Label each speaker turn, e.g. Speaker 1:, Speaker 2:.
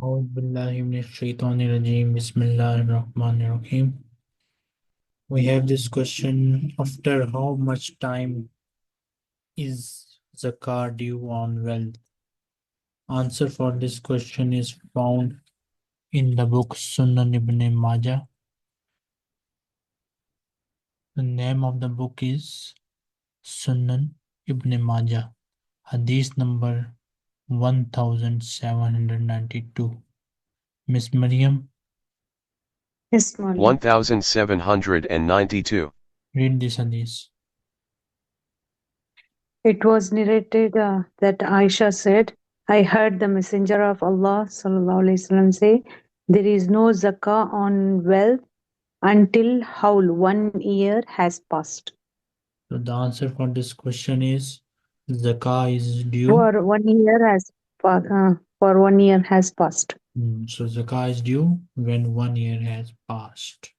Speaker 1: أعوذ بالله من الشيطان الرجيم بسم الله الرحمن الرحيم. We have this question: after how much time is zakat due on wealth? Answer for this question is found in the book Sunan Ibn Majah. The name of the book is Sunan Ibn Majah Hadith number 1792. Miss Maryam,
Speaker 2: Yes, Maulana.
Speaker 3: 1792.
Speaker 1: read this hadith.
Speaker 2: It was narrated that Aisha said, I heard the Messenger of Allah wasallam say, there is no zakah on wealth until howl 1 year has passed.
Speaker 1: So the answer for this question is zakah is due.
Speaker 2: For 1 year has for 1 year has passed.
Speaker 1: So zakah is due when 1 year has passed.